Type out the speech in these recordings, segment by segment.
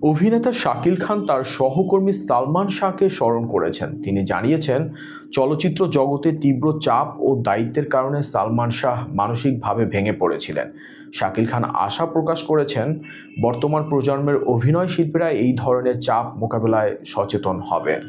অভিনেতা শাকিল খান তার সহকর্মী সালমান শাহকে স্মরণ করেছেন। তিনি জানিয়েছেন, চলচ্চিত্র জগতে তীব্র চাপ ও দায়িত্বের কারণে সালমান শাহ মানসিকভাবে ভেঙে পড়েছিলেন। শাকিল খান আশা প্রকাশ করেছেন, বর্তমান প্রজন্মের অভিনয় শিল্পীরা এই ধরনের চাপ মোকাবেলায় সচেতন হবেন।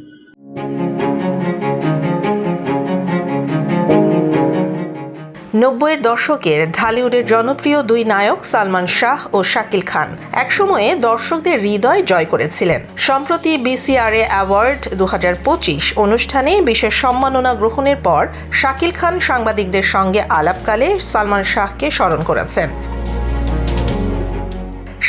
90-এর দশকের ঢালিউডের জনপ্রিয় দুই নায়ক সালমান শাহ ও শাকিল খান একসময়ে দর্শকদের হৃদয় জয় করেছিলেন। সম্প্রতি বিসিআরএ অ্যাওয়ার্ড 2025 অনুষ্ঠানে বিশেষ সম্মাননা গ্রহণের পর শাকিল খান সাংবাদিকদের সঙ্গে আলাপকালে সালমান শাহকে স্মরণ করেছেন।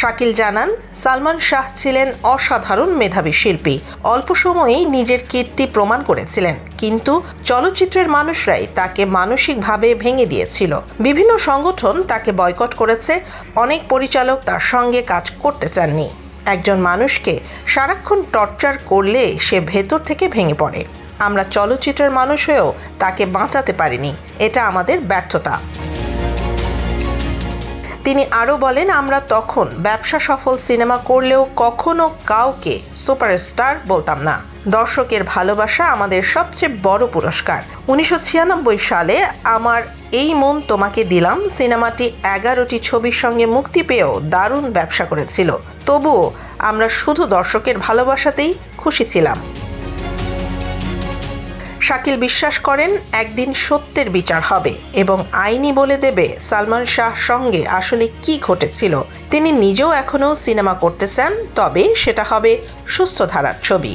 শাকিল জানান, সালমান শাহ ছিলেন অসাধারণ মেধাবী শিল্পী। অল্প সময়েই নিজের কীর্তি প্রমাণ করেছিলেন, কিন্তু চলচ্চিত্রের মানুষরাই তাকে মানসিকভাবে ভেঙে দিয়েছিল। বিভিন্ন সংগঠন তাকে বয়কট করেছে। অনেক পরিচালক তার সঙ্গে কাজ করতে চাননি। একজন মানুষকে সারাক্ষণ টর্চার করলে সে ভেতর থেকে ভেঙে পড়ে। আমরা চলচ্চিত্রের মানুষ হয়েও তাকে বাঁচাতে পারিনি। এটা আমাদের ব্যর্থতা। তিনি আরও বলেন, আমরা তখন ব্যবসা সফল সিনেমা করলেও কখনো কাউকে সুপারস্টার বলতাম না। দর্শকের ভালোবাসা আমাদের সবচেয়ে বড় পুরস্কার। 1996 সালে আমার এই মন তোমাকে দিলাম সিনেমাটি 11টি ছবির সঙ্গে মুক্তি পেয়েও দারুণ ব্যবসা করেছিল। তবুও আমরা শুধু দর্শকের ভালোবাসাতেই খুশি ছিলাম। শাকিল বিশ্বাস করেন, একদিন সত্যের বিচার হবে এবং আইনি বলে দেবে সালমান শাহ সঙ্গে আসলে কি ঘটেছিল। তিনি নিজেও এখনও সিনেমা করতে চান, তবে সেটা হবে সুস্থ ধারার ছবি।